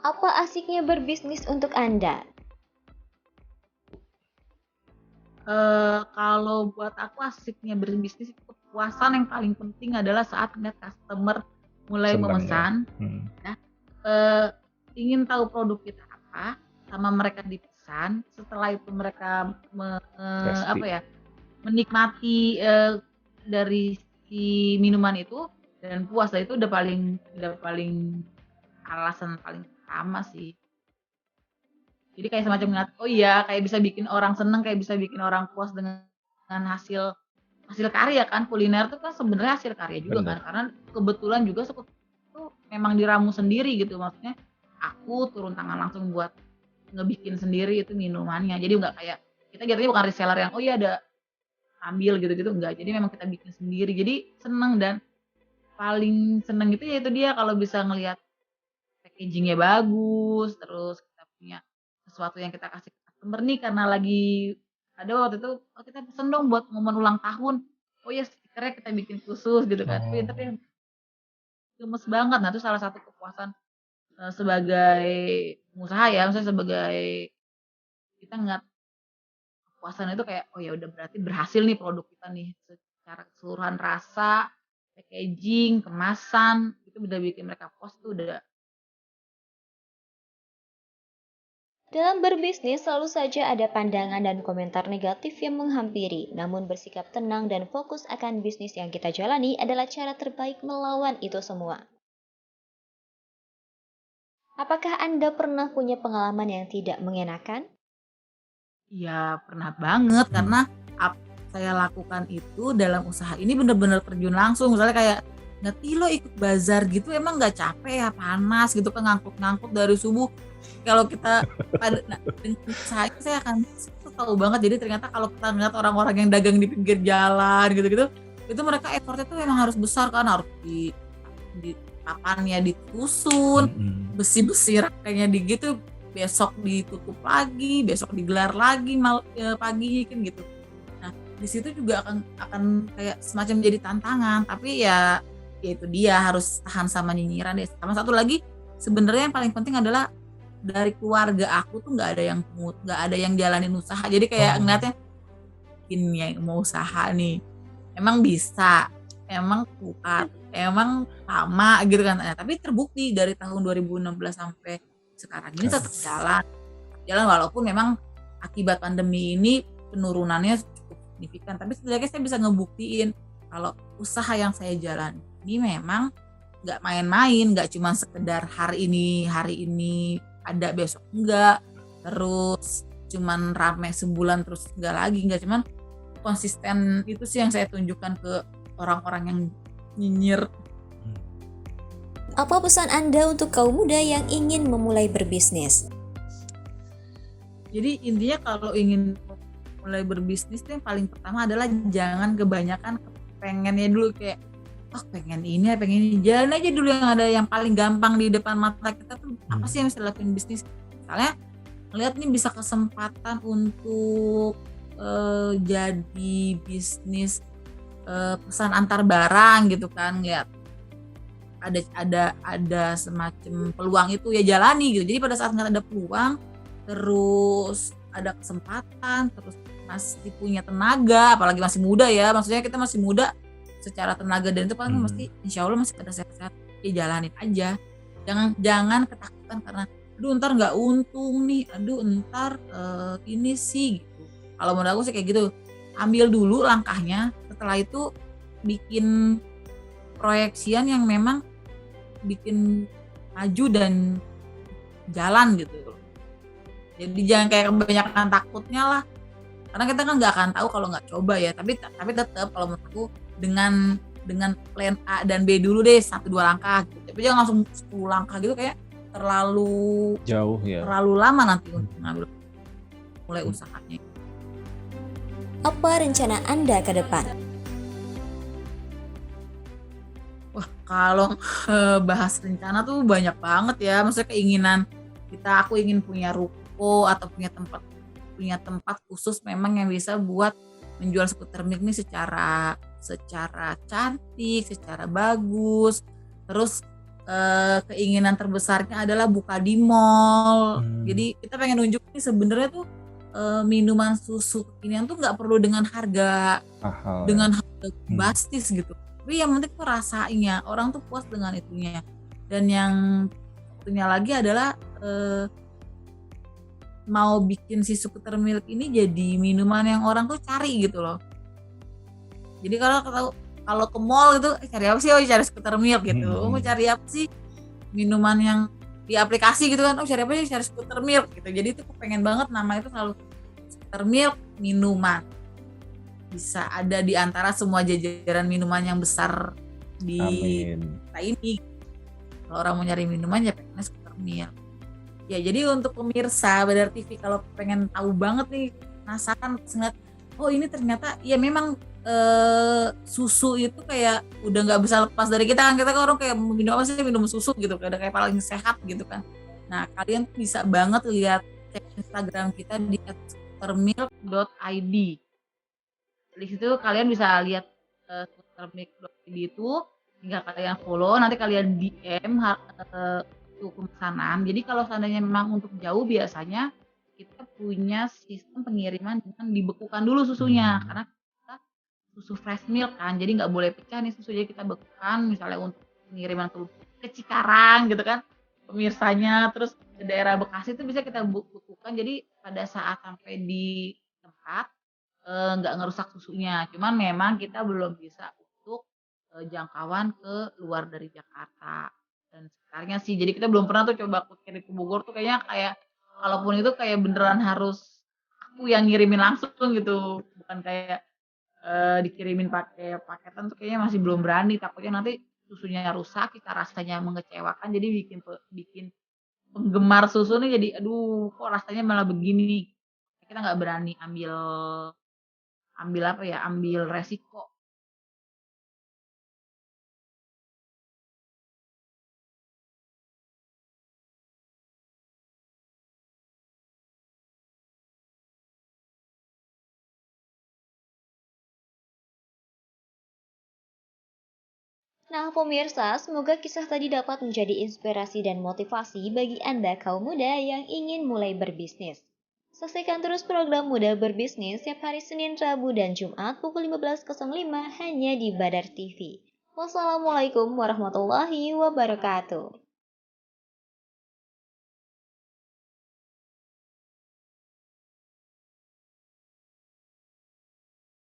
Apa asiknya berbisnis untuk Anda? Kalau buat aku asiknya berbisnis itu kepuasan yang paling penting adalah saat ngeliat customer mulai Senang ya. memesan, ya, eee, ingin tahu produk kita apa, sama mereka dipesan, setelah itu mereka Pasti. menikmati, dari si minuman itu dan puas, itu udah paling alasan paling utama sih. Jadi kayak semacam ngeliat, oh iya kayak bisa bikin orang seneng, kayak bisa bikin orang puas dengan hasil hasil karya kan. Kuliner tuh kan sebenarnya hasil karya juga kan, Bener. karena kebetulan juga tuh memang diramu sendiri gitu. Maksudnya aku turun tangan langsung buat ngebikin sendiri itu minumannya. Jadi nggak kayak kita jatuhnya bukan reseller yang, oh iya ada ambil gitu-gitu, enggak. Jadi memang kita bikin sendiri. Jadi seneng, dan paling seneng itu ya itu dia kalau bisa ngelihat packagingnya bagus, terus kita punya sesuatu yang kita kasih ke customer nih karena lagi ada waktu itu, "Oh kita pesen dong buat momen ulang tahun." Oh ya stikernya kita bikin khusus gitu kan. Wih Oh. tapi gemes banget. Nah itu salah satu kepuasan, sebagai pengusaha ya, maksudnya sebagai kita ngeliat kepuasan itu kayak, "Oh ya udah berarti berhasil nih produk kita nih." Secara keseluruhan rasa, packaging, kemasan, itu udah bikin mereka puas tuh udah. Dalam berbisnis selalu saja ada pandangan dan komentar negatif yang menghampiri. Namun bersikap tenang dan fokus akan bisnis yang kita jalani adalah cara terbaik melawan itu semua. Apakah Anda pernah punya pengalaman yang tidak mengenakan? Iya, pernah banget Hmm. karena apa yang saya lakukan itu dalam usaha ini bener-bener terjun langsung. Misalnya kayak, "Ngerti lo ikut bazar gitu emang nggak capek ya, panas gitu kan ngangkut-ngangkut dari subuh." Kalau kita dengan usaha ini saya akan tahu banget. Jadi ternyata kalau kita ngeliat orang-orang yang dagang di pinggir jalan gitu-gitu, itu mereka effort-nya tuh memang harus besar kan, harus di papannya disusun, Mm-mm. besi-besi rangkainya gitu, besok ditutup lagi, besok digelar lagi pagi kan gitu. Nah, di situ juga akan kayak semacam jadi tantangan, tapi ya itu dia harus tahan sama nyinyiran deh. Sama satu lagi sebenarnya yang paling penting adalah dari keluarga aku tuh nggak ada yang jalanin usaha. Jadi kayak Oh. ngeliatnya ini yang mau usaha nih, emang bisa, emang kuat, emang lama gitu kan. Nah, tapi terbukti dari tahun 2016 sampai sekarang ini tetap Aduh. jalan walaupun memang akibat pandemi ini penurunannya cukup signifikan. Tapi setidaknya saya bisa ngebuktiin kalau usaha yang saya jalan ini memang nggak main-main, nggak cuma sekedar hari ini ada besok enggak, terus cuman rame sebulan terus enggak lagi, enggak, cuman konsisten. Itu sih yang saya tunjukkan ke orang-orang yang nyinyir. Apa pesan Anda untuk kaum muda yang ingin memulai berbisnis? Jadi intinya kalau ingin mulai berbisnis tuh yang paling pertama adalah jangan kebanyakan pengennya dulu, kayak oh pengen ini, pengen ini. Jalan aja dulu yang ada, yang paling gampang di depan mata kita tuh apa sih yang bisa dilakuin bisnis. Misalnya ngeliat nih bisa kesempatan untuk jadi bisnis pesan antar barang gitu kan, lihat ada semacam peluang itu ya jalani gitu. Jadi pada saat ngeliat ada peluang, terus ada kesempatan, terus masih punya tenaga, apalagi masih muda ya, maksudnya kita masih muda secara tenaga dan itu kan mesti insya Allah masih pada sehat-sehat, ya jalanin aja. Jangan ketakutan karena aduh ntar nggak untung nih, aduh ntar ini sih gitu. Kalau menurut aku sih kayak gitu, ambil dulu langkahnya, setelah itu bikin proyeksian yang memang bikin maju dan jalan gitu. Jadi jangan kayak kebanyakan takutnya lah, karena kita kan nggak akan tahu kalau nggak coba ya. Tapi tetap kalau menurut aku dengan plan A dan B dulu deh, 1-2 langkah gitu. Tapi jangan langsung 10 langkah gitu, kayak terlalu Jauh ya. terlalu lama nanti untuk ngambil mulai usahanya. Apa rencana Anda ke depan? Wah, kalau bahas rencana tuh banyak banget ya. Maksudnya keinginan aku ingin punya ruko atau punya tempat khusus memang yang bisa buat menjual skuter mik nih secara cantik, secara bagus. Terus keinginan terbesarnya adalah buka di mall. Jadi kita pengen nunjuk nih sebenarnya tuh minuman susu kekinian tuh nggak perlu dengan harga Mahal ya. dengan harga bastis gitu. Tapi yang penting tuh rasanya, orang tuh puas dengan itunya. Dan yang satunya lagi adalah mau bikin si Skuter Milk ini jadi minuman yang orang tuh cari gitu loh. Jadi kalau ke mall gitu, cari apa sih? Oh, cari Skuter Milk gitu. Mau cari apa sih? Minuman yang di aplikasi gitu kan. Oh, cari apa sih? Cari Skuter Milk gitu. Jadi tuh aku pengen banget nama itu selalu Skuter Milk minuman. Bisa ada di antara semua jajaran minuman yang besar di kota ini. Kalau orang mau nyari minuman ya pengennya Skuter Milk. Ya jadi untuk pemirsa Badar TV kalau pengen tahu banget nih, penasaran ngeliat, oh ini ternyata ya memang susu itu kayak udah nggak bisa lepas dari kita kan orang kayak minum apa sih, minum susu gitu, kayak paling sehat gitu kan. Nah kalian bisa banget lihat cek Instagram kita di @skutermilk.id. Di situ kalian bisa lihat skutermilk.id itu, tinggal kalian follow, nanti kalian DM pemesanan. Jadi kalau seandainya memang untuk jauh biasanya kita punya sistem pengiriman dengan dibekukan dulu susunya, karena kita susu fresh milk kan, jadi nggak boleh pecah nih susu, jadi kita bekukan misalnya untuk pengiriman ke Cikarang gitu kan pemirsanya, terus ke daerah Bekasi itu bisa kita bekukan, jadi pada saat sampai di tempat nggak ngerusak susunya. Cuman memang kita belum bisa untuk jangkauan ke luar dari Jakarta dan sekitarnya sih. Jadi kita belum pernah tuh coba kirim ke Bogor tuh, kayaknya kayak kalaupun itu kayak beneran harus aku yang ngirimin langsung gitu, bukan kayak dikirimin pakai paketan tuh kayaknya masih belum berani, takutnya nanti susunya rusak, kita rasanya mengecewakan, jadi bikin penggemar susu nih jadi aduh kok rasanya malah begini, kita nggak berani ambil resiko. Nah, pemirsa, semoga kisah tadi dapat menjadi inspirasi dan motivasi bagi Anda kaum muda yang ingin mulai berbisnis. Saksikan terus program Muda Berbisnis setiap hari Senin, Rabu, dan Jumat pukul 15.05 hanya di Badar TV. Wassalamualaikum warahmatullahi wabarakatuh.